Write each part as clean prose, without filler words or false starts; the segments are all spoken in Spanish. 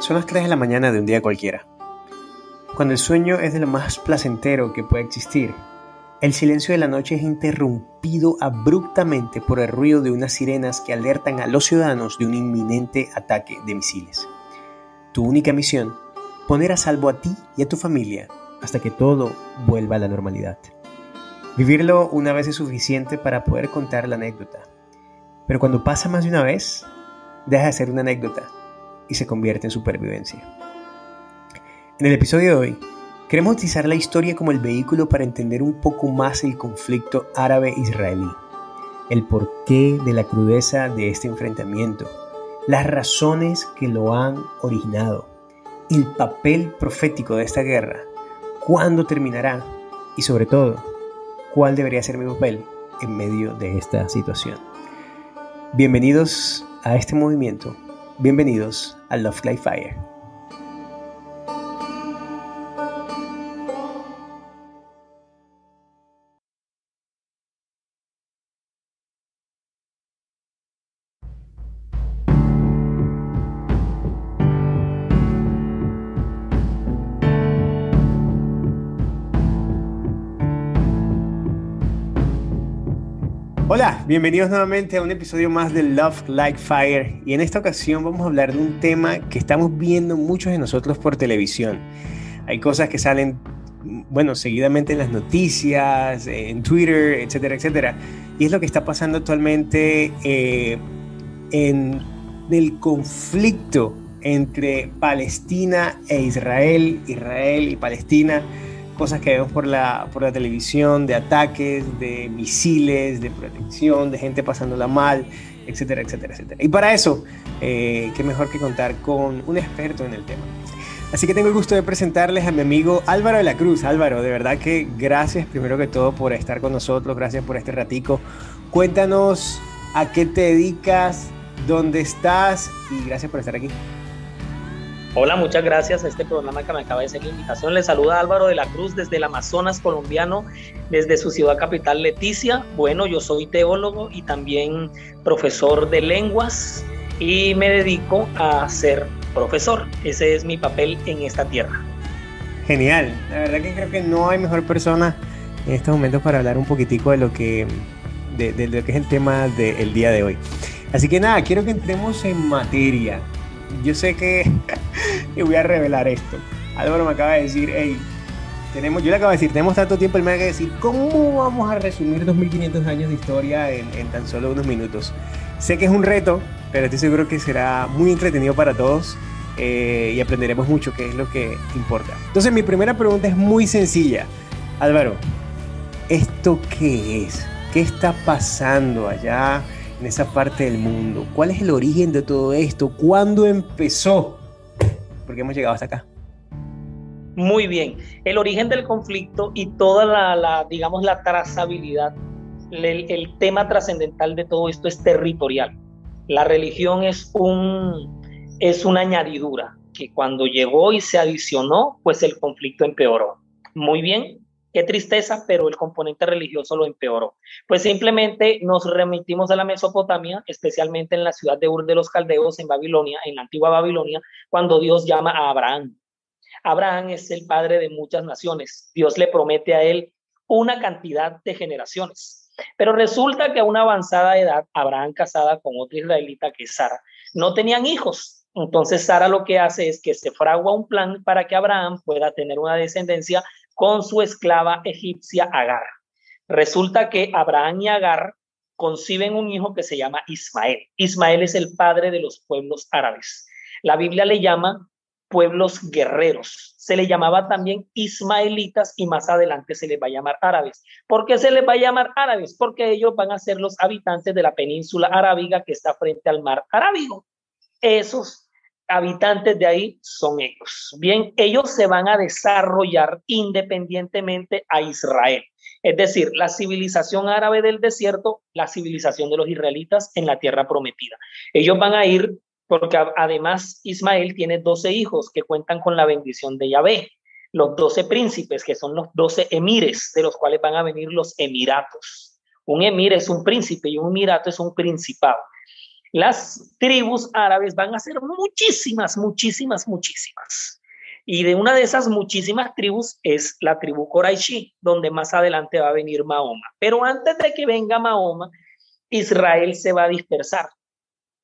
Son las 3 de la mañana de un día cualquiera. Cuando el sueño es de lo más placentero que puede existir, el silencio de la noche es interrumpido abruptamente por el ruido de unas sirenas que alertan a los ciudadanos de un inminente ataque de misiles. Tu única misión, poner a salvo a ti y a tu familia hasta que todo vuelva a la normalidad. Vivirlo una vez es suficiente para poder contar la anécdota, pero cuando pasa más de una vez, deja de ser una anécdota y se convierte en supervivencia. En el episodio de hoy, queremos utilizar la historia como el vehículo para entender un poco más el conflicto árabe-israelí, el porqué de la crudeza de este enfrentamiento, las razones que lo han originado, el papel profético de esta guerra, cuándo terminará y sobre todo, cuál debería ser mi papel en medio de esta situación. Bienvenidos a este movimiento, bienvenidos a Love Like Fire. Hola, bienvenidos nuevamente a un episodio más de Love Like Fire, y en esta ocasión vamos a hablar de un tema que estamos viendo muchos de nosotros por televisión. Hay cosas que salen, seguidamente en las noticias, en Twitter, etcétera, etcétera, y es lo que está pasando actualmente en el conflicto entre Palestina e Israel, Israel y Palestina. Cosas que vemos por la televisión, de ataques, de misiles, de protección, de gente pasándola mal, etcétera, etcétera, etcétera. Y para eso, qué mejor que contar con un experto en el tema. Así que tengo el gusto de presentarles a mi amigo Álvaro de la Cruz. Álvaro, de verdad que gracias primero que todo por estar con nosotros, gracias por este ratico. Cuéntanos a qué te dedicas, dónde estás y gracias por estar aquí. Hola, muchas gracias a este programa que me acaba de hacer la invitación. Les saluda Álvaro de la Cruz desde el Amazonas colombiano, desde su ciudad capital Leticia. Bueno, yo soy teólogo y también profesor de lenguas y me dedico a ser profesor. Ese es mi papel en esta tierra. Genial, la verdad que creo que no hay mejor persona en estos momentos para hablar un poquitico de lo que es el tema del día de hoy. Así que nada, quiero que entremos en materia. Yo sé que voy a revelar esto. Álvaro me acaba de decir, yo le acabo de decir, tenemos tanto tiempo, él me acaba de decir, ¿cómo vamos a resumir 2500 años de historia en tan solo unos minutos? Sé que es un reto, pero estoy seguro que será muy entretenido para todos y aprenderemos mucho, que es lo que importa. Entonces, mi primera pregunta es muy sencilla. Álvaro, ¿esto qué es? ¿Qué está pasando allá en esa parte del mundo? ¿Cuál es el origen de todo esto? ¿Cuándo empezó? Porque hemos llegado hasta acá. Muy bien. El origen del conflicto y toda la trazabilidad, el tema trascendental de todo esto es territorial. La religión es una añadidura que cuando llegó y se adicionó, pues el conflicto empeoró. Muy bien. Qué tristeza, pero el componente religioso lo empeoró. Pues simplemente nos remitimos a la Mesopotamia, especialmente en la ciudad de Ur de los Caldeos, en Babilonia, en la antigua Babilonia, cuando Dios llama a Abraham. Abraham es el padre de muchas naciones. Dios le promete a él una cantidad de generaciones. Pero resulta que a una avanzada edad, Abraham, casada con otra israelita que es Sara, no tenían hijos. Entonces Sara lo que hace es que se fragua un plan para que Abraham pueda tener una descendencia con su esclava egipcia Agar. Resulta que Abraham y Agar conciben un hijo que se llama Ismael. Ismael es el padre de los pueblos árabes. La Biblia le llama pueblos guerreros. Se le llamaba también ismaelitas y más adelante se les va a llamar árabes. ¿Por qué se les va a llamar árabes? Porque ellos van a ser los habitantes de la península arábiga que está frente al mar Arábigo. Esos habitantes de ahí son ellos. Bien, ellos se van a desarrollar independientemente a Israel. Es decir, la civilización árabe del desierto, la civilización de los israelitas en la tierra prometida. Ellos van a ir porque además Ismael tiene 12 hijos que cuentan con la bendición de Yahvé. Los 12 príncipes, que son los 12 emires, de los cuales van a venir los emiratos. Un emir es un príncipe y un emirato es un principado. Las tribus árabes van a ser muchísimas, muchísimas, muchísimas. Y de una de esas muchísimas tribus es la tribu Qurayshi, donde más adelante va a venir Mahoma. Pero antes de que venga Mahoma, Israel se va a dispersar.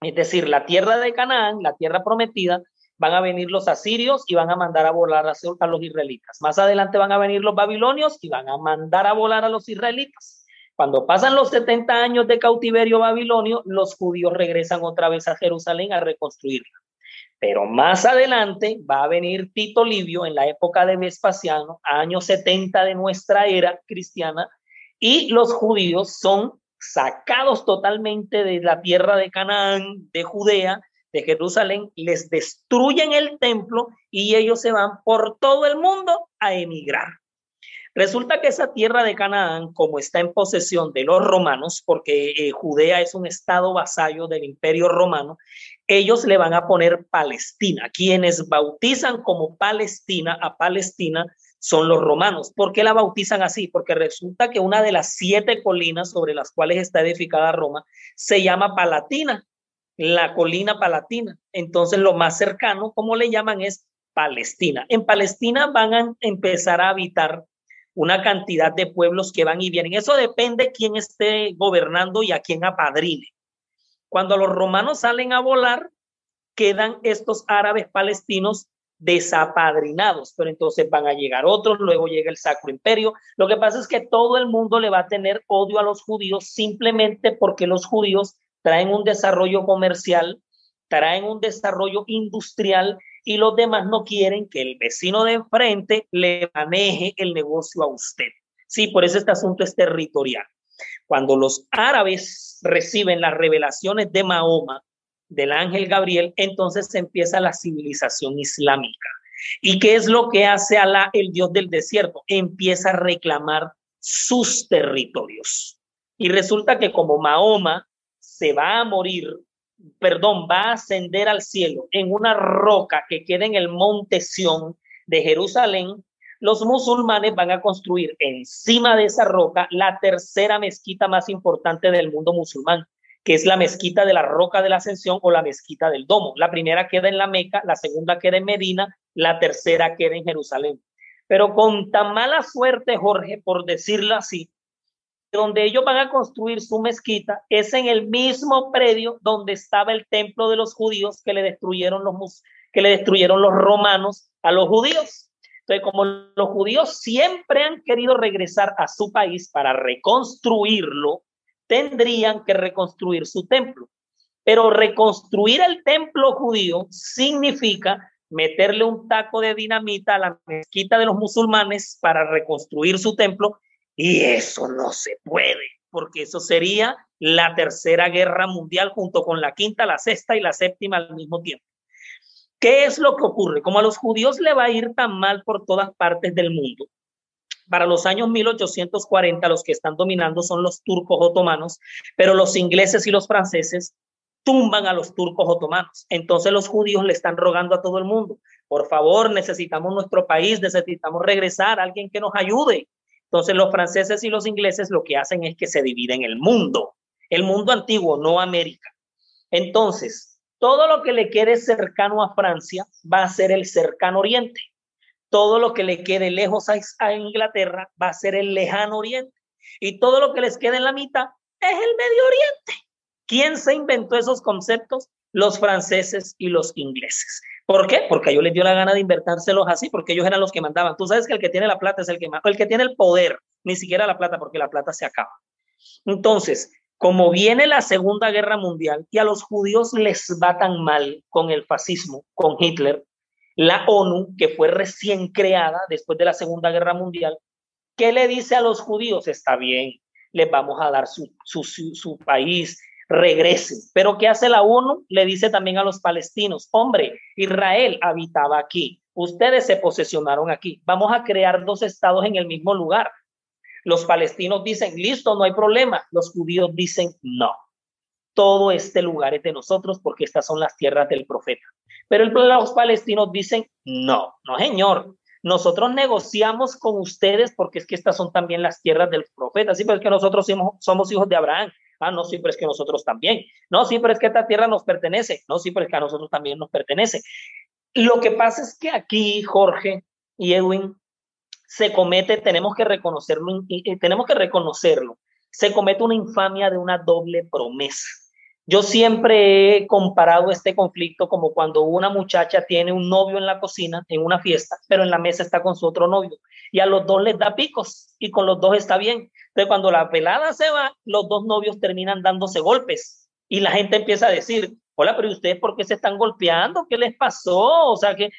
Es decir, la tierra de Canaán, la tierra prometida, van a venir los asirios y van a mandar a volar a los israelitas. Más adelante van a venir los babilonios y van a mandar a volar a los israelitas. Cuando pasan los 70 años de cautiverio babilonio, los judíos regresan otra vez a Jerusalén a reconstruirla. Pero más adelante va a venir Tito Livio en la época de Vespasiano, años 70 de nuestra era cristiana, y los judíos son sacados totalmente de la tierra de Canaán, de Judea, de Jerusalén, les destruyen el templo y ellos se van por todo el mundo a emigrar. Resulta que esa tierra de Canaán, como está en posesión de los romanos, porque Judea es un estado vasallo del Imperio Romano, ellos le van a poner Palestina. Quienes bautizan como Palestina a Palestina son los romanos. ¿Por qué la bautizan así? Porque resulta que una de las 7 colinas sobre las cuales está edificada Roma se llama Palatina, la colina Palatina. Entonces lo más cercano, como le llaman, es Palestina. En Palestina van a empezar a habitar una cantidad de pueblos que van y vienen. Eso depende quién esté gobernando y a quién apadrine. Cuando los romanos salen a volar, quedan estos árabes palestinos desapadrinados, pero entonces van a llegar otros, luego llega el Sacro Imperio. Lo que pasa es que todo el mundo le va a tener odio a los judíos simplemente porque los judíos traen un desarrollo comercial, traen un desarrollo industrial y los demás no quieren que el vecino de enfrente le maneje el negocio a usted. Sí, por eso este asunto es territorial. Cuando los árabes reciben las revelaciones de Mahoma, del ángel Gabriel, entonces empieza la civilización islámica. ¿Y qué es lo que hace Alá, el Dios del desierto? Empieza a reclamar sus territorios. Y resulta que como Mahoma se va a morir, va a ascender al cielo en una roca que queda en el monte Sión de Jerusalén, los musulmanes van a construir encima de esa roca la tercera mezquita más importante del mundo musulmán, que es la mezquita de la Roca de la Ascensión o la mezquita del Domo. La primera queda en la Meca, la segunda queda en Medina, la tercera queda en Jerusalén. Pero con tan mala suerte, Jorge, por decirlo así, donde ellos van a construir su mezquita es en el mismo predio donde estaba el templo de los judíos que le destruyeron los romanos a los judíos. Entonces, como los judíos siempre han querido regresar a su país para reconstruirlo, tendrían que reconstruir su templo. Pero reconstruir el templo judío significa meterle un taco de dinamita a la mezquita de los musulmanes para reconstruir su templo, y eso no se puede, porque eso sería la tercera guerra mundial junto con la quinta, la sexta y la séptima al mismo tiempo. ¿Qué es lo que ocurre? Como a los judíos le va a ir tan mal por todas partes del mundo, para los años 1840 los que están dominando son los turcos otomanos, pero los ingleses y los franceses tumban a los turcos otomanos. Entonces los judíos le están rogando a todo el mundo, por favor, necesitamos nuestro país, necesitamos regresar, alguien que nos ayude. Entonces los franceses y los ingleses lo que hacen es que se dividen el mundo antiguo, no América. Entonces, todo lo que le quede cercano a Francia va a ser el cercano oriente. Todo lo que le quede lejos a Inglaterra va a ser el lejano oriente. Y todo lo que les quede en la mitad es el Medio Oriente. ¿Quién se inventó esos conceptos? Los franceses y los ingleses. ¿Por qué? Porque a ellos les dio la gana de inventárselos así, porque ellos eran los que mandaban. Tú sabes que el que tiene la plata es el que manda, el que tiene el poder, ni siquiera la plata, porque la plata se acaba. Entonces, como viene la Segunda Guerra Mundial y a los judíos les va tan mal con el fascismo, con Hitler, la ONU, que fue recién creada después de la Segunda Guerra Mundial, ¿qué le dice a los judíos? Está bien, les vamos a dar su país, regresen. Pero ¿qué hace la ONU? Le dice también a los palestinos, hombre, Israel habitaba aquí, ustedes se posesionaron aquí, vamos a crear 2 estados en el mismo lugar. Los palestinos dicen, listo, no hay problema. Los judíos dicen, no, todo este lugar es de nosotros porque estas son las tierras del profeta. Pero los palestinos dicen, no, no señor, nosotros negociamos con ustedes porque es que estas son también las tierras del profeta. Sí, pero es que nosotros somos hijos de Abraham. Ah, no, sí, pero es que nosotros también. No, sí, pero es que esta tierra nos pertenece. No, sí, pero es que a nosotros también nos pertenece. Lo que pasa es que aquí, Jorge y Edwin, se comete, tenemos que reconocerlo, se comete una infamia de una doble promesa. Yo siempre he comparado este conflicto como cuando una muchacha tiene un novio en la cocina, en una fiesta, pero en la mesa está con su otro novio y a los dos les da picos y con los dos está bien. Entonces cuando la pelada se va, los dos novios terminan dándose golpes y la gente empieza a decir, hola, pero ¿ustedes por qué se están golpeando? ¿Qué les pasó? O sea, que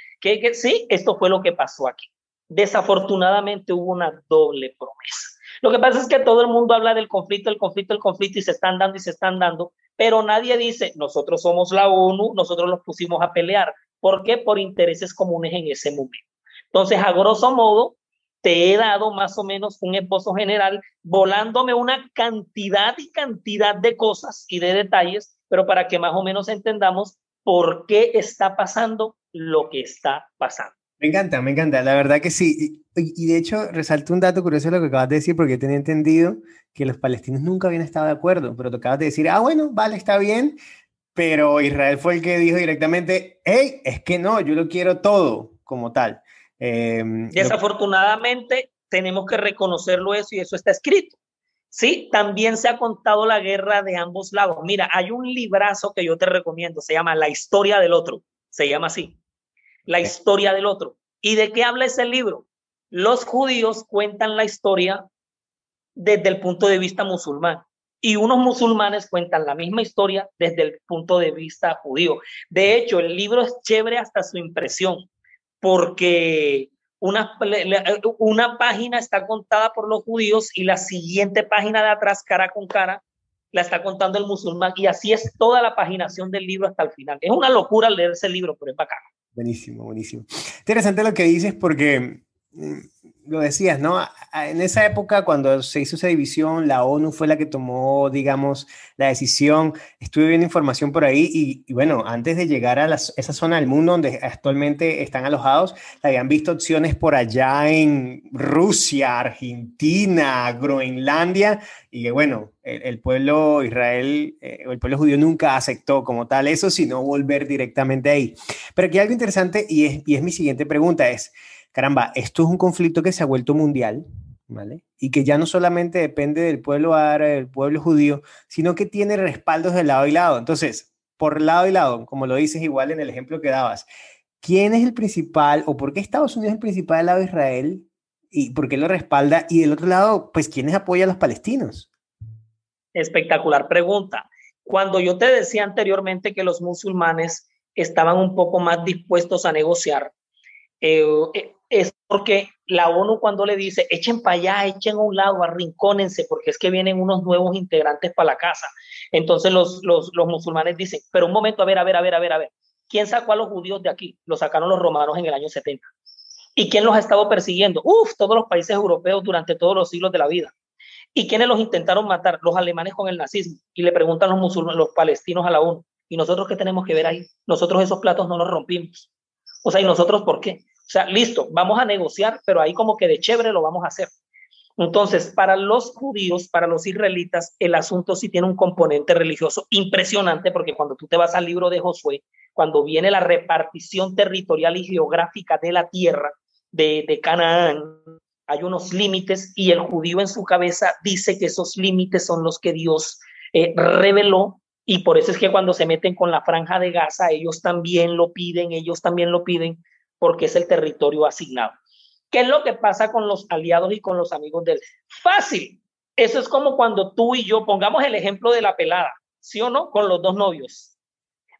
sí, esto fue lo que pasó aquí. Desafortunadamente hubo una doble promesa. Lo que pasa es que todo el mundo habla del conflicto, el conflicto, el conflicto y se están dando y se están dando, pero nadie dice, nosotros somos la ONU, nosotros los pusimos a pelear. ¿Por qué? Por intereses comunes en ese momento. Entonces, a grosso modo, te he dado más o menos un esbozo general, volándome una cantidad y cantidad de cosas y de detalles, pero para que más o menos entendamos por qué está pasando lo que está pasando. Me encanta, la verdad que sí. Y de hecho, resalto un dato curioso de lo que acabas de decir, porque yo tenía entendido que los palestinos nunca habían estado de acuerdo, pero tú acabas de decir, ah, bueno, vale, está bien, pero Israel fue el que dijo directamente, hey, es que no, yo lo quiero todo como tal. Desafortunadamente, tenemos que reconocerlo eso y eso está escrito. Sí, también se ha contado la guerra de ambos lados. Mira, hay un librazo que yo te recomiendo, se llama La historia del otro, se llama así, La historia del otro. ¿Y de qué habla ese libro? Los judíos cuentan la historia desde el punto de vista musulmán y unos musulmanes cuentan la misma historia desde el punto de vista judío. De hecho, el libro es chévere hasta su impresión, porque una página está contada por los judíos y la siguiente página de atrás, cara con cara, la está contando el musulmán, y así es toda la paginación del libro hasta el final. Es una locura leer ese libro, pero es bacán. Buenísimo, buenísimo. Interesante lo que dices porque lo decías, ¿no? En esa época, cuando se hizo esa división, la ONU fue la que tomó, digamos, la decisión. Estuve viendo información por ahí y bueno, antes de llegar a esa zona del mundo donde actualmente están alojados, habían visto opciones por allá en Rusia, Argentina, Groenlandia, y bueno, el pueblo Israel, el pueblo judío nunca aceptó como tal eso, sino volver directamente ahí. Pero aquí hay algo interesante y es mi siguiente pregunta, es, caramba, esto es un conflicto que se ha vuelto mundial, ¿vale? Y que ya no solamente depende del pueblo árabe, del pueblo judío, sino que tiene respaldos de lado y lado. Entonces, por lado y lado, como lo dices igual en el ejemplo que dabas, ¿quién es el principal o por qué Estados Unidos es el principal del lado de Israel y por qué lo respalda? Y del otro lado, pues, ¿quiénes apoyan a los palestinos? Espectacular pregunta. Cuando yo te decía anteriormente que los musulmanes estaban un poco más dispuestos a negociar, es porque la ONU cuando le dice, echen para allá, echen a un lado, arrincónense, porque es que vienen unos nuevos integrantes para la casa. Entonces los musulmanes dicen, pero un momento, a ver, ¿quién sacó a los judíos de aquí? Los sacaron los romanos en el año 70. ¿Y quién los ha estado persiguiendo? Todos los países europeos durante todos los siglos de la vida. ¿Y quiénes los intentaron matar? Los alemanes con el nazismo. Y le preguntan los musulmanes, los palestinos a la ONU, ¿y nosotros qué tenemos que ver ahí? Nosotros esos platos no los rompimos. O sea, ¿y nosotros por qué? O sea, listo, vamos a negociar, pero ahí como que de chévere lo vamos a hacer. Entonces, para los judíos, para los israelitas, el asunto sí tiene un componente religioso impresionante, porque cuando tú te vas al libro de Josué, cuando viene la repartición territorial y geográfica de la tierra de Canaán, hay unos límites y el judío en su cabeza dice que esos límites son los que Dios reveló, y por eso es que cuando se meten con la franja de Gaza, ellos también lo piden, porque es el territorio asignado. ¿Qué es lo que pasa con los aliados y con los amigos del? Fácil. Eso es como cuando tú y yo, pongamos el ejemplo de la pelada, ¿sí o no? Con los dos novios.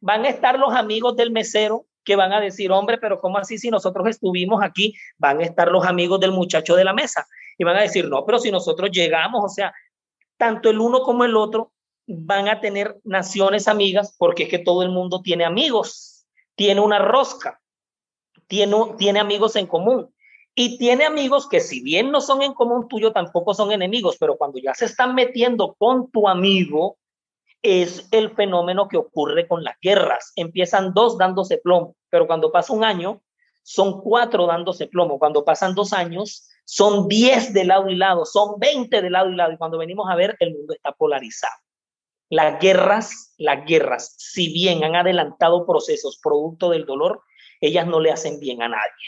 Van a estar los amigos del mesero que van a decir, hombre, pero ¿cómo así si nosotros estuvimos aquí? Van a estar los amigos del muchacho de la mesa y van a decir, no, pero si nosotros llegamos, o sea, tanto el uno como el otro van a tener naciones amigas, porque es que todo el mundo tiene amigos, tiene una rosca, tiene amigos en común. Y tiene amigos que si bien no son en común tuyo, tampoco son enemigos, pero cuando ya se están metiendo con tu amigo, es el fenómeno que ocurre con las guerras. Empiezan dos dándose plomo, pero cuando pasa un año, son cuatro dándose plomo. Cuando pasan 2 años, son 10 de lado y lado, son 20 de lado y lado. Y cuando venimos a ver, el mundo está polarizado. Las guerras, si bien han adelantado procesos producto del dolor, ellas no le hacen bien a nadie.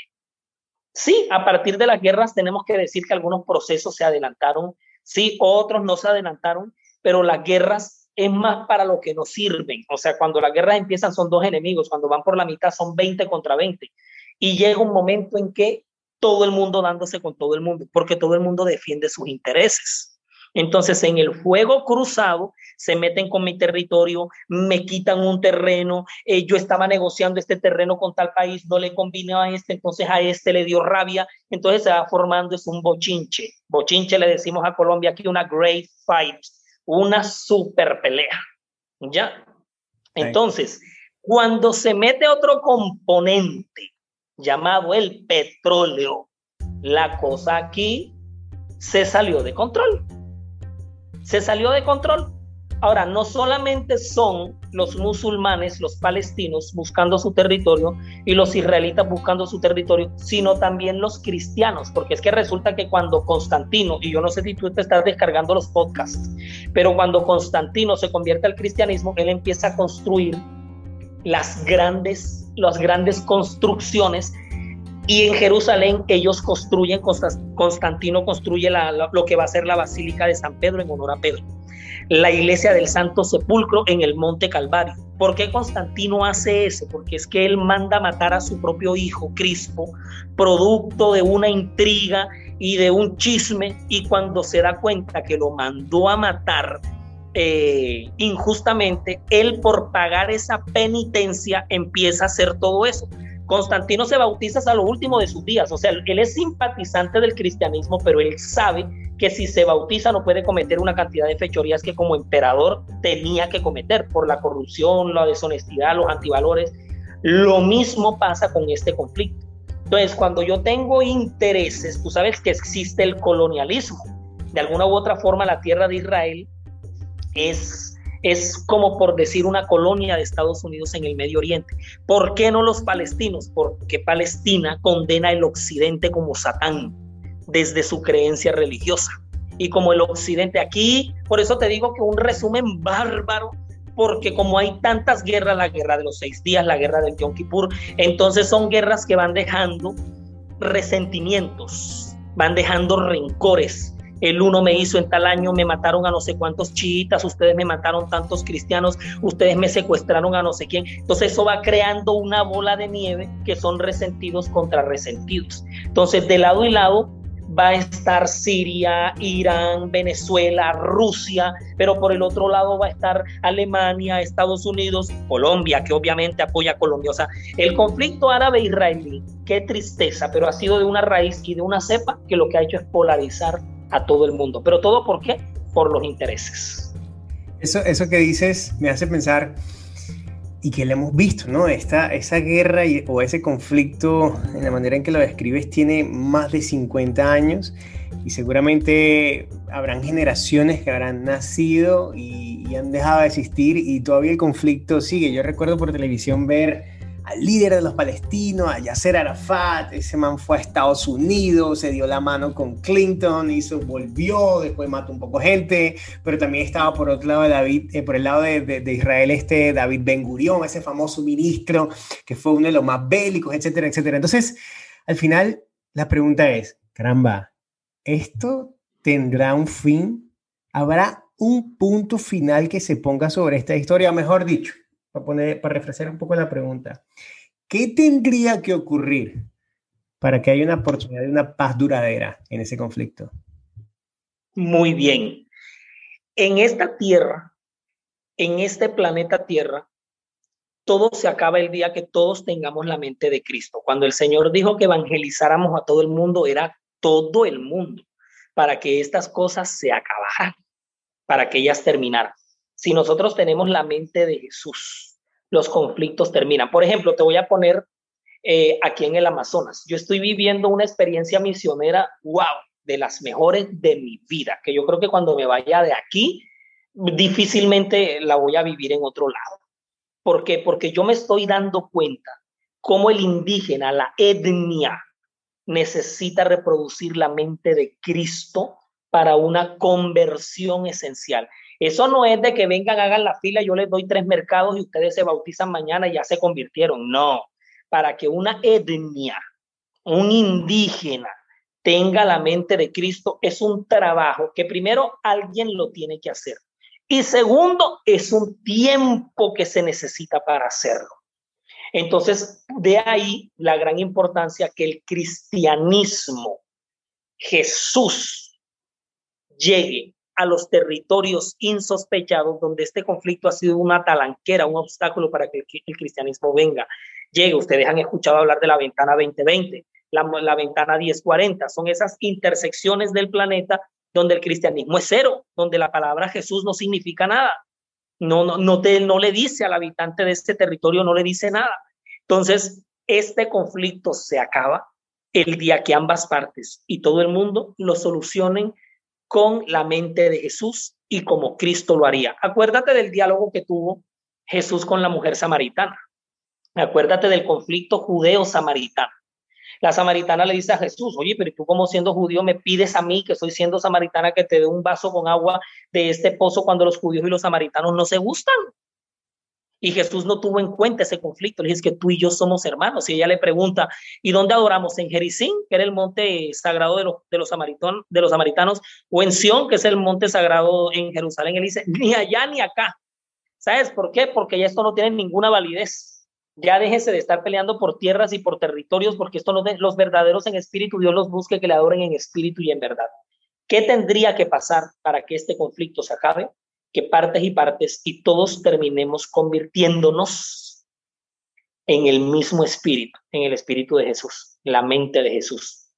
Sí, a partir de las guerras tenemos que decir que algunos procesos se adelantaron, sí, otros no se adelantaron, pero las guerras es más para lo que nos sirven. O sea, cuando las guerras empiezan son dos enemigos, cuando van por la mitad son 20 contra 20. Y llega un momento en que todo el mundo dándose con todo el mundo, porque todo el mundo defiende sus intereses. Entonces, en el fuego cruzado, se meten con mi territorio, me quitan un terreno, yo estaba negociando este terreno con tal país, no le convino a este, entonces a este le dio rabia, entonces se va formando, es un bochinche. Bochinche le decimos a Colombia aquí, una great fight, una super pelea, ¿ya? Entonces, cuando se mete otro componente llamado el petróleo, la cosa aquí se salió de control. Se salió de control. Ahora, no solamente son los musulmanes, los palestinos buscando su territorio y los israelitas buscando su territorio, sino también los cristianos, porque es que resulta que cuando Constantino, y yo no sé si tú te estás descargando los podcasts, pero cuando Constantino se convierte al cristianismo, él empieza a construir las grandes construcciones. Y en Jerusalén ellos construyen, Constantino construye lo que va a ser la Basílica de San Pedro en honor a Pedro, la iglesia del Santo Sepulcro en el Monte Calvario. ¿Por qué Constantino hace eso? Porque es que él manda matar a su propio hijo, Crispo, producto de una intriga y de un chisme, y cuando se da cuenta que lo mandó a matar injustamente, él por pagar esa penitencia empieza a hacer todo eso. Constantino se bautiza hasta lo último de sus días, o sea, él es simpatizante del cristianismo, pero él sabe que si se bautiza no puede cometer una cantidad de fechorías que como emperador tenía que cometer por la corrupción, la deshonestidad, los antivalores. Lo mismo pasa con este conflicto. Entonces, cuando yo tengo intereses, tú sabes que existe el colonialismo. De alguna u otra forma, la tierra de Israel es como por decir una colonia de Estados Unidos en el Medio Oriente. ¿Por qué no los palestinos? Porque Palestina condena el occidente como Satán desde su creencia religiosa. Y como el occidente aquí, por eso te digo que un resumen bárbaro, porque como hay tantas guerras, la guerra de los 6 días, la guerra del Yom Kippur, entonces son guerras que van dejando resentimientos, van dejando rencores. El uno me hizo en tal año, me mataron a no sé cuántos chiitas, ustedes me mataron tantos cristianos, ustedes me secuestraron a no sé quién. Entonces eso va creando una bola de nieve que son resentidos contra resentidos. Entonces de lado y lado va a estar Siria, Irán, Venezuela, Rusia, pero por el otro lado va a estar Alemania, Estados Unidos, Colombia, que obviamente apoya a Colombia. O sea, el conflicto árabe-israelí, qué tristeza, pero ha sido de una raíz y de una cepa que lo que ha hecho es polarizar a todo el mundo. ¿Pero todo por qué? Por los intereses. Eso que dices me hace pensar, y que lo hemos visto, ¿no? Esa guerra o ese conflicto, en la manera en que lo describes, tiene más de 50 años y seguramente habrán generaciones que habrán nacido y han dejado de existir y todavía el conflicto sigue. Yo recuerdo por televisión ver al líder de los palestinos, a Yasser Arafat. Ese man fue a Estados Unidos, se dio la mano con Clinton, volvió, después mató un poco gente, pero también estaba por otro lado por el lado de Israel, David Ben Gurión, ese famoso ministro que fue uno de los más bélicos, etcétera, etcétera. Entonces, al final, la pregunta es, caramba, ¿esto tendrá un fin? ¿Habrá un punto final que se ponga sobre esta historia? O mejor dicho, para refrescar un poco la pregunta, ¿qué tendría que ocurrir para que haya una oportunidad de una paz duradera en ese conflicto? Muy bien. En esta tierra, en este planeta Tierra, todo se acaba el día que todos tengamos la mente de Cristo. Cuando el Señor dijo que evangelizáramos a todo el mundo, era todo el mundo, para que estas cosas se acabaran, para que ellas terminaran. Si nosotros tenemos la mente de Jesús, los conflictos terminan. Por ejemplo, te voy a poner aquí en el Amazonas. Yo estoy viviendo una experiencia misionera, wow, de las mejores de mi vida, que yo creo que cuando me vaya de aquí, difícilmente la voy a vivir en otro lado. ¿Por qué? Porque yo me estoy dando cuenta cómo el indígena, la etnia, necesita reproducir la mente de Cristo para una conversión esencial. Eso no es de que vengan, hagan la fila, yo les doy 3 mercados y ustedes se bautizan mañana y ya se convirtieron. No, para que una etnia, un indígena, tenga la mente de Cristo, es un trabajo que primero alguien lo tiene que hacer. Y segundo, es un tiempo que se necesita para hacerlo. Entonces, de ahí la gran importancia que el cristianismo, Jesús, llegue a los insospechados donde este conflicto ha sido una talanquera, un obstáculo para que el cristianismo venga. Llegue, ustedes han escuchado hablar de la ventana 2020, la ventana 1040, son esas intersecciones del planeta donde el cristianismo es cero, donde la palabra Jesús no significa nada. No le dice al habitante de este territorio, no le dice nada. Entonces, este conflicto se acaba el día que ambas partes y todo el mundo lo solucionen con la mente de Jesús y como Cristo lo haría. Acuérdate del diálogo que tuvo Jesús con la mujer samaritana. Acuérdate del conflicto judeo-samaritano. La samaritana le dice a Jesús, oye, pero tú como siendo judío me pides a mí, que soy siendo samaritana, que te dé un vaso con agua de este pozo cuando los judíos y los samaritanos no se gustan. Y Jesús no tuvo en cuenta ese conflicto. Le dice, es que tú y yo somos hermanos. Y ella le pregunta, ¿y dónde adoramos? ¿En Gerizim, que era el monte sagrado de los samaritanos, o en Sión, que es el monte sagrado en Jerusalén? Él dice, ni allá ni acá. ¿Sabes por qué? Porque ya esto no tiene ninguna validez. Ya déjese de estar peleando por tierras y por territorios, porque esto los verdaderos en espíritu, Dios los busque que le adoren en espíritu y en verdad. ¿Qué tendría que pasar para que este conflicto se acabe? Que partes y partes y todos terminemos convirtiéndonos en el mismo espíritu, en el espíritu de Jesús, la mente de Jesús.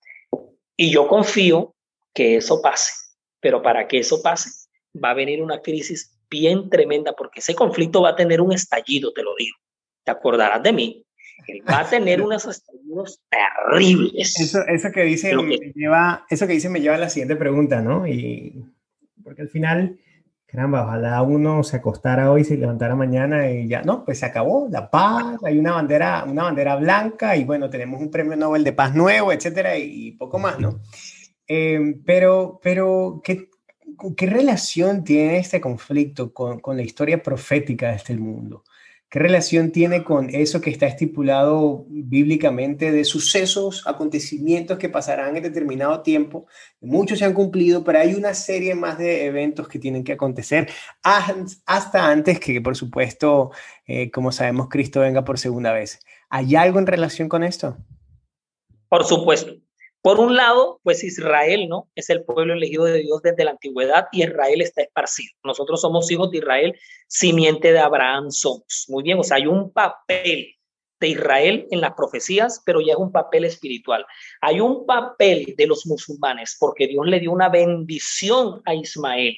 Y yo confío que eso pase, pero para que eso pase va a venir una crisis bien tremenda, porque ese conflicto va a tener un estallido, te lo digo. Te acordarás de mí. Él va a tener unos estallidos terribles. Eso que dice me lleva a la siguiente pregunta, ¿no? Y porque al final, caramba, ojalá uno se acostara hoy, se levantara mañana y ya, no, pues se acabó la paz, hay una bandera blanca y bueno, tenemos un premio Nobel de Paz nuevo, etcétera, y poco más, ¿no? Pero ¿qué relación tiene este conflicto con la historia profética de este mundo? ¿Qué relación tiene con eso que está estipulado bíblicamente de sucesos, acontecimientos que pasarán en determinado tiempo? Muchos se han cumplido, pero hay una serie más de eventos que tienen que acontecer hasta antes que, por supuesto, como sabemos, Cristo venga por segunda vez. ¿Hay algo en relación con esto? Por supuesto. Por un lado, pues Israel, ¿no? Es el pueblo elegido de Dios desde la antigüedad y Israel está esparcido. Nosotros somos hijos de Israel, simiente de Abraham somos. Muy bien, o sea, hay un papel de Israel en las profecías, pero ya es un papel espiritual. Hay un papel de los musulmanes, porque Dios le dio una bendición a Ismael,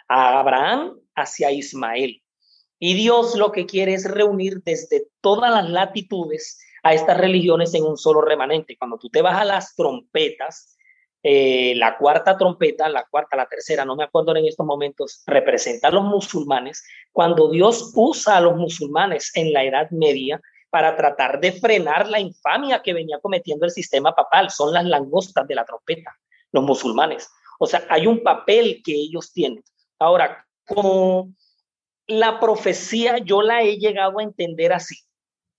a Abraham hacia Ismael. Y Dios lo que quiere es reunir desde todas las latitudes a estas religiones en un solo remanente. Cuando tú te vas a las trompetas, la cuarta trompeta, la tercera, no me acuerdo en estos momentos, representa a los musulmanes. Cuando Dios usa a los musulmanes en la Edad Media para tratar de frenar la infamia que venía cometiendo el sistema papal, son las langostas de la trompeta, los musulmanes. O sea, hay un papel que ellos tienen. Ahora, como la profecía yo la he llegado a entender así.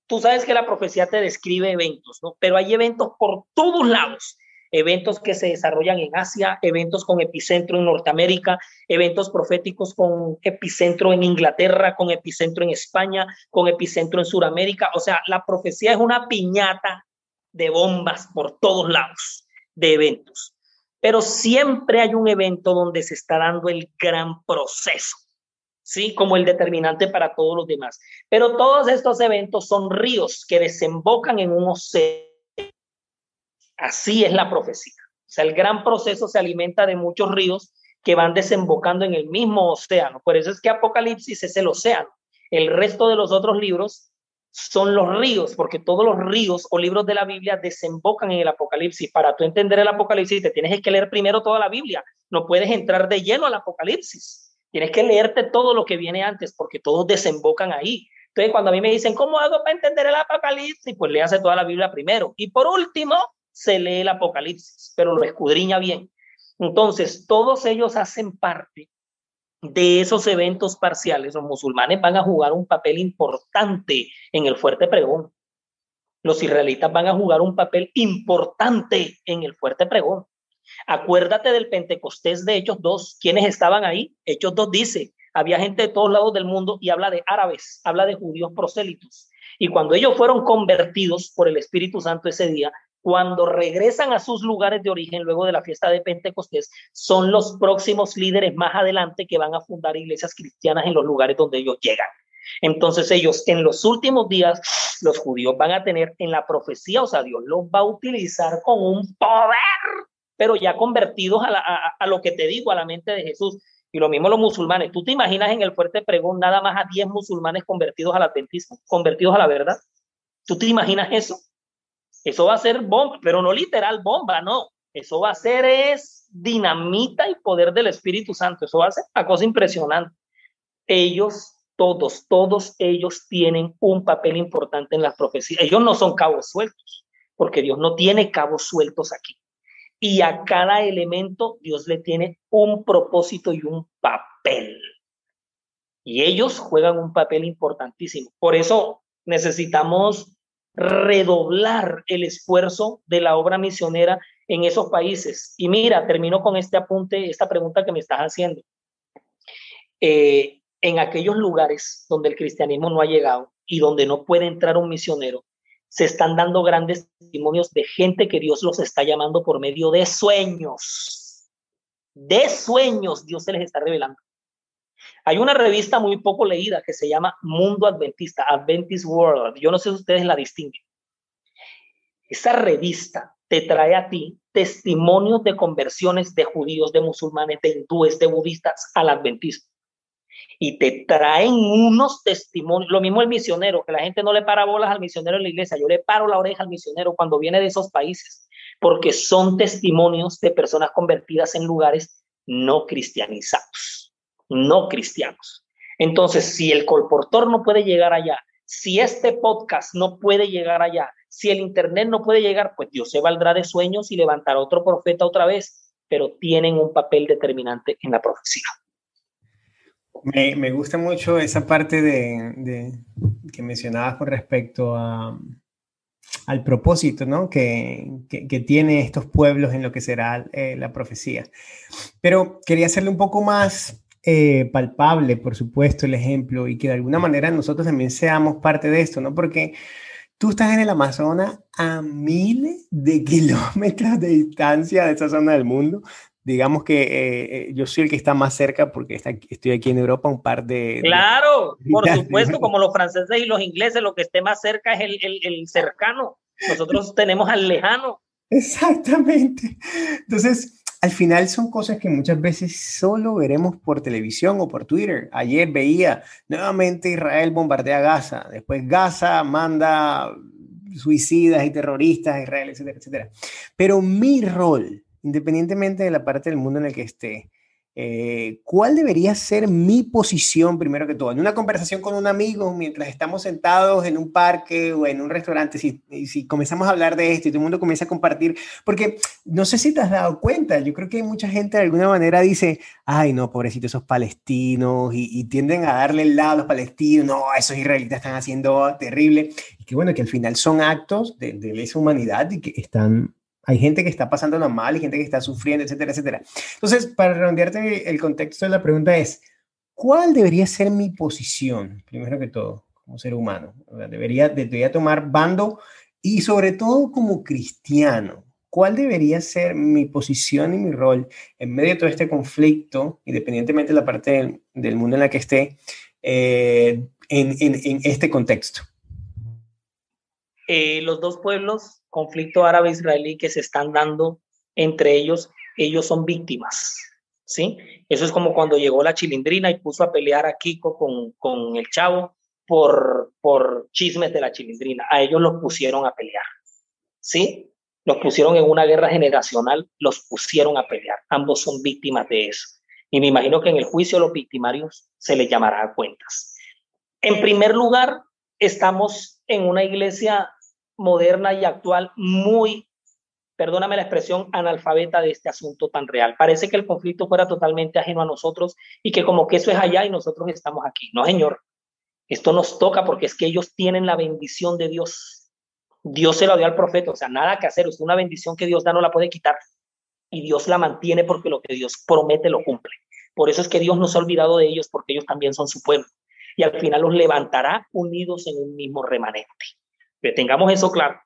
Tú sabes que la profecía te describe eventos, ¿no? Pero hay eventos por todos lados. Eventos que se desarrollan en Asia, eventos con epicentro en Norteamérica, eventos proféticos con epicentro en Inglaterra, con epicentro en España, con epicentro en Sudamérica. O sea, la profecía es una piñata de bombas por todos lados, de eventos. Pero siempre hay un evento donde se está dando el gran proceso, ¿sí? Como el determinante para todos los demás. Pero todos estos eventos son ríos que desembocan en un océano. Así es la profecía. O sea, el gran proceso se alimenta de muchos ríos que van desembocando en el mismo océano. Por eso es que Apocalipsis es el océano. El resto de los otros libros son los ríos, porque todos los ríos o libros de la Biblia desembocan en el Apocalipsis. Para tú entender el Apocalipsis, te tienes que leer primero toda la Biblia. No puedes entrar de lleno al Apocalipsis. Tienes que leerte todo lo que viene antes, porque todos desembocan ahí. Entonces, cuando a mí me dicen, ¿cómo hago para entender el Apocalipsis? Pues léase toda la Biblia primero. Y por último, se lee el Apocalipsis, pero lo escudriña bien. Entonces, todos ellos hacen parte de esos eventos parciales, los musulmanes van a jugar un papel importante en el fuerte pregón. Los israelitas van a jugar un papel importante en el fuerte pregón. Acuérdate del Pentecostés de Hechos 2. ¿Quiénes estaban ahí? Hechos 2 dice, había gente de todos lados del mundo y habla de árabes, habla de judíos prosélitos. Y cuando ellos fueron convertidos por el Espíritu Santo ese día, cuando regresan a sus lugares de origen luego de la fiesta de Pentecostés, son los próximos líderes más adelante que van a fundar iglesias cristianas en los lugares donde ellos llegan. Entonces ellos en los últimos días, los judíos van a tener en la profecía, o sea, Dios los va a utilizar con un poder, pero ya convertidos a lo que te digo, a la mente de Jesús. Y lo mismo los musulmanes. ¿Tú te imaginas en el fuerte pregón nada más a 10 musulmanes convertidos al adventismo, convertidos a la verdad? ¿Tú te imaginas eso? Eso va a ser bomba, pero no literal bomba, no. Eso va a ser es dinamita y poder del Espíritu Santo. Eso va a ser una cosa impresionante. Ellos, todos ellos tienen un papel importante en las profecías. Ellos no son cabos sueltos, porque Dios no tiene cabos sueltos aquí. Y a cada elemento Dios le tiene un propósito y un papel. Y ellos juegan un papel importantísimo. Por eso necesitamos redoblar el esfuerzo de la obra misionera en esos países. Y mira, termino con este apunte, esta pregunta que me estás haciendo. En aquellos lugares donde el cristianismo no ha llegado y donde no puede entrar un misionero, se están dando grandes testimonios de gente que Dios los está llamando por medio de sueños. De sueños Dios se les está revelando. Hay una revista muy poco leída que se llama Mundo Adventista, Adventist World. Yo no sé si ustedes la distinguen. Esa revista te trae a ti testimonios de conversiones de judíos, de musulmanes, de hindúes, de budistas al adventismo. Y te traen unos testimonios, lo mismo el misionero, que la gente no le para bolas al misionero en la iglesia, yo le paro la oreja al misionero cuando viene de esos países, porque son testimonios de personas convertidas en lugares no cristianizados, no cristianos. Entonces, si el colportor no puede llegar allá, si este podcast no puede llegar allá, si el internet no puede llegar, pues Dios se valdrá de sueños y levantará otro profeta otra vez, pero tienen un papel determinante en la profecía. Me gusta mucho esa parte que mencionabas con respecto al propósito, ¿no? que tiene estos pueblos en lo que será la profecía. Pero quería hacerle un poco más palpable, por supuesto, el ejemplo y que de alguna manera nosotros también seamos parte de esto, ¿no? Porque tú estás en el Amazonas a miles de kilómetros de distancia de esa zona del mundo. Digamos que yo soy el que está más cerca porque estoy aquí en Europa, un par de... Claro, por supuesto, como los franceses y los ingleses, lo que esté más cerca es el cercano. Nosotros tenemos al lejano. Exactamente. Entonces, al final son cosas que muchas veces solo veremos por televisión o por Twitter. Ayer veía nuevamente Israel bombardea Gaza, después Gaza manda suicidas y terroristas a Israel, etcétera, etcétera. Pero mi rol, independientemente de la parte del mundo en el que esté, ¿cuál debería ser mi posición primero que todo? En una conversación con un amigo, mientras estamos sentados en un parque o en un restaurante, si comenzamos a hablar de esto y todo el mundo comienza a compartir, porque no sé si te has dado cuenta, yo creo que mucha gente de alguna manera dice, ay no, pobrecito esos palestinos, y tienden a darle el lado a los palestinos, no, esos israelitas están haciendo terrible, y que bueno, que al final son actos de lesa humanidad y que están... Hay gente que está pasándola mal y gente que está sufriendo, etcétera, etcétera. Entonces, para redondearte el contexto de la pregunta es, ¿cuál debería ser mi posición, primero que todo, como ser humano? Debería tomar bando y sobre todo como cristiano. ¿Cuál debería ser mi posición y mi rol en medio de todo este conflicto, independientemente de la parte del mundo en la que esté, en este contexto? Los dos pueblos, conflicto árabe-israelí que se están dando entre ellos son víctimas, ¿sí? Eso es como cuando llegó la Chilindrina y puso a pelear a Kiko con el Chavo por chismes de la Chilindrina. A ellos los pusieron a pelear, ¿sí? Los pusieron en una guerra generacional, los pusieron a pelear. Ambos son víctimas de eso. Y me imagino que en el juicio a los victimarios se les llamará a cuentas. En primer lugar, estamos en una iglesia moderna y actual muy perdóname la expresión, analfabeta de este asunto tan real. Parece que el conflicto fuera totalmente ajeno a nosotros y que como que eso es allá y nosotros estamos aquí. No, señor, esto nos toca porque es que ellos tienen la bendición de Dios. Dios se la dio al profeta, o sea, nada que hacer. Es una bendición que Dios da, no la puede quitar. Y Dios la mantiene porque lo que Dios promete lo cumple. Por eso es que Dios no se ha olvidado de ellos, porque ellos también son su pueblo. Y al final los levantará unidos en un mismo remanente. Que tengamos eso claro.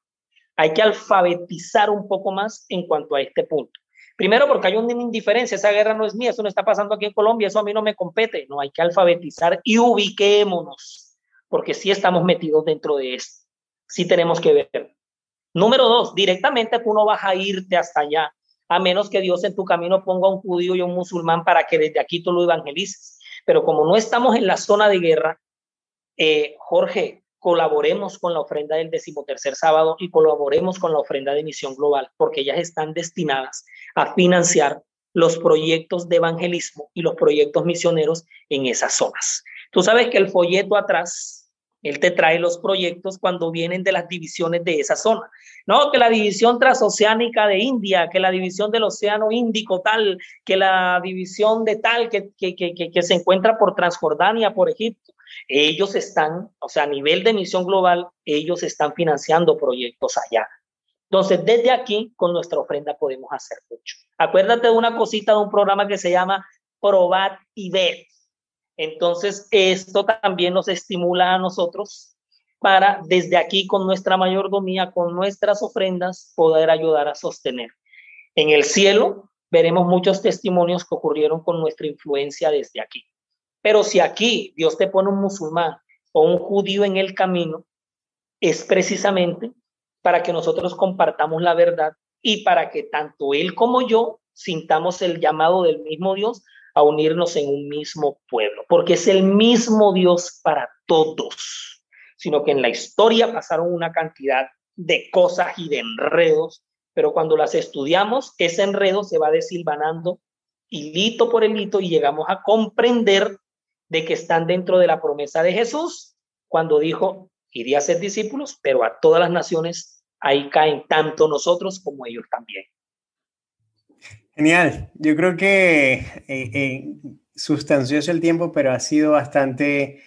Hay que alfabetizar un poco más en cuanto a este punto. Primero porque hay una indiferencia, esa guerra no es mía, eso no está pasando aquí en Colombia, eso a mí no me compete. No, hay que alfabetizar y ubiquémonos, porque sí estamos metidos dentro de esto. Sí tenemos que ver. Número 2, directamente tú no vas a irte hasta allá, a menos que Dios en tu camino ponga un judío y un musulmán para que desde aquí tú lo evangelices. Pero como no estamos en la zona de guerra, Jorge, colaboremos con la ofrenda del 13º sábado y colaboremos con la ofrenda de Misión Global, porque ellas están destinadas a financiar los proyectos de evangelismo y los proyectos misioneros en esas zonas. Tú sabes que el folleto atrás, él te trae los proyectos cuando vienen de las divisiones de esa zona. No, que la división transoceánica de India, que la división del Océano Índico tal, que la división de tal que se encuentra por Transjordania, por Egipto. Ellos están, o sea, a nivel de Misión Global, ellos están financiando proyectos allá. Entonces, desde aquí, con nuestra ofrenda podemos hacer mucho. Acuérdate de una cosita de un programa que se llama Probad y Ved. Entonces, esto también nos estimula a nosotros para, desde aquí, con nuestra mayordomía, con nuestras ofrendas, poder ayudar a sostener. En el cielo, veremos muchos testimonios que ocurrieron con nuestra influencia desde aquí. Pero si aquí Dios te pone un musulmán o un judío en el camino, es precisamente para que nosotros compartamos la verdad y para que tanto él como yo sintamos el llamado del mismo Dios a unirnos en un mismo pueblo, porque es el mismo Dios para todos, sino que en la historia pasaron una cantidad de cosas y de enredos, pero cuando las estudiamos, ese enredo se va desilvanando hilito por hilito y llegamos a comprender de que están dentro de la promesa de Jesús cuando dijo, iré a ser discípulos, pero a todas las naciones, ahí caen tanto nosotros como ellos también. Genial, yo creo que sustancioso el tiempo, pero ha sido bastante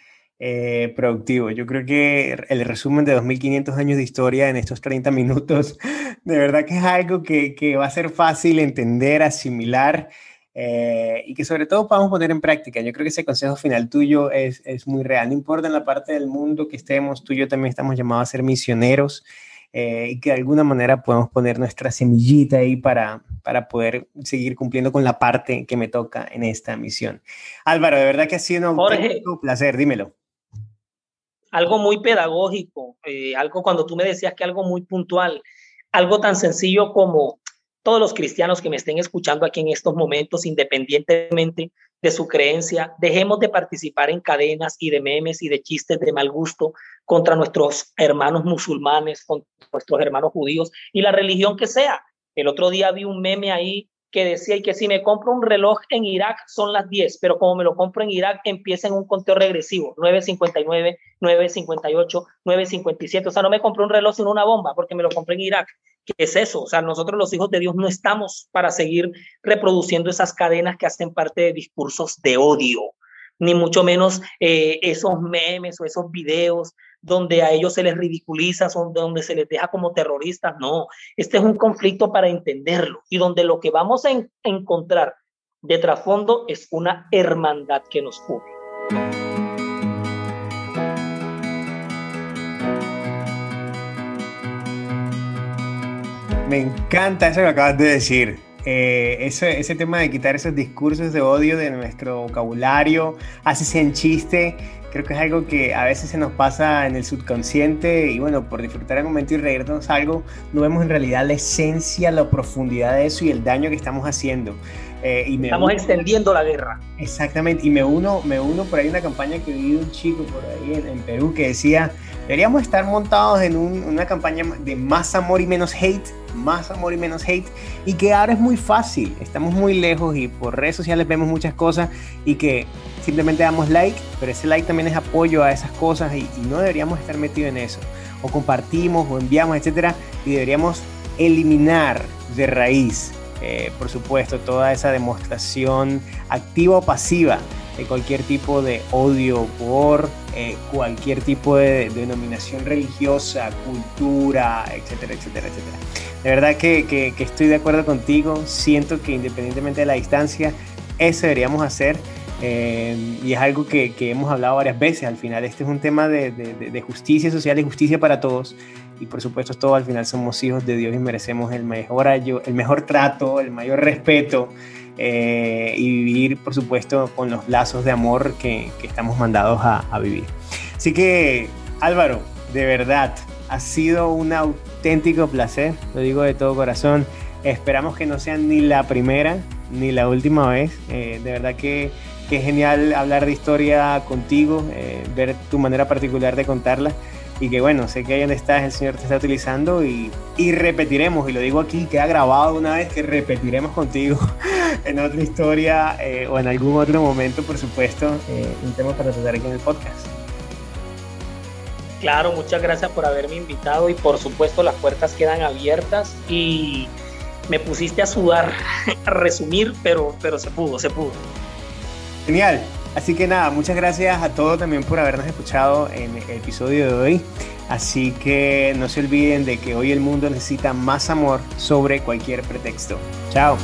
productivo. Yo creo que el resumen de 2500 años de historia en estos 30 minutos, de verdad que es algo que va a ser fácil entender, asimilar y que sobre todo podamos poner en práctica. Yo creo que ese consejo final tuyo es muy real. No importa en la parte del mundo que estemos, tú y yo también estamos llamados a ser misioneros. Y que de alguna manera podemos poner nuestra semillita ahí para poder seguir cumpliendo con la parte que me toca en esta misión. Álvaro, de verdad que ha sido un placer, dímelo. Algo muy pedagógico, algo cuando tú me decías que algo muy puntual, algo tan sencillo como todos los cristianos que me estén escuchando aquí en estos momentos, independientemente de su creencia, dejemos de participar en cadenas y de memes y de chistes de mal gusto contra nuestros hermanos musulmanes, contra nuestros hermanos judíos y la religión que sea. El otro día vi un meme ahí que decía y que si me compro un reloj en Irak son las 10, pero como me lo compro en Irak empieza en un conteo regresivo, 9:59, 9:58, 9:57, o sea, no me compré un reloj sino una bomba porque me lo compré en Irak. ¿Qué es eso? O sea, nosotros los hijos de Dios no estamos para seguir reproduciendo esas cadenas que hacen parte de discursos de odio, ni mucho menos esos memes o esos videos donde a ellos se les ridiculiza, donde se les deja como terroristas. No, este es un conflicto para entenderlo y donde lo que vamos a encontrar de trasfondo es una hermandad que nos une. Me encanta eso que acabas de decir. Ese tema de quitar esos discursos de odio de nuestro vocabulario, así sea en chiste, creo que es algo que a veces se nos pasa en el subconsciente y bueno, por disfrutar el momento y reírnos algo, no vemos en realidad la esencia, la profundidad de eso y el daño que estamos haciendo. Estamos extendiendo la guerra. Exactamente, y me uno por ahí una campaña que vi de un chico por ahí en Perú que decía, deberíamos estar montados en una campaña de más amor y menos hate, y que ahora es muy fácil, estamos muy lejos y por redes sociales vemos muchas cosas y que simplemente damos like, pero ese like también es apoyo a esas cosas y no deberíamos estar metidos en eso, o compartimos o enviamos, etcétera, y deberíamos eliminar de raíz, por supuesto, toda esa demostración activa o pasiva de cualquier tipo de odio por cualquier tipo de denominación religiosa, cultura, etcétera, etcétera, etcétera. De verdad que estoy de acuerdo contigo. Siento que independientemente de la distancia, eso deberíamos hacer. Y es algo que hemos hablado varias veces. Al final este es un tema de justicia social y justicia para todos, y por supuesto todos al final somos hijos de Dios y merecemos el mejor trato, el mayor respeto, y vivir por supuesto con los lazos de amor que estamos mandados a vivir. Así que Álvaro, de verdad ha sido un auténtico placer, lo digo de todo corazón. Esperamos que no sea ni la primera ni la última vez. De verdad que es genial hablar de historia contigo, ver tu manera particular de contarla, y que bueno, sé que ahí donde estás el Señor te está utilizando, y repetiremos, y lo digo aquí, queda grabado una vez, que repetiremos contigo en otra historia o en algún otro momento, por supuesto, un tema para tratar aquí en el podcast. Claro, muchas gracias por haberme invitado, y por supuesto las puertas quedan abiertas, y me pusiste a sudar, a resumir, pero se pudo. Genial. Así que nada, muchas gracias a todos también por habernos escuchado en el episodio de hoy. Así que no se olviden de que hoy el mundo necesita más amor sobre cualquier pretexto. Chao.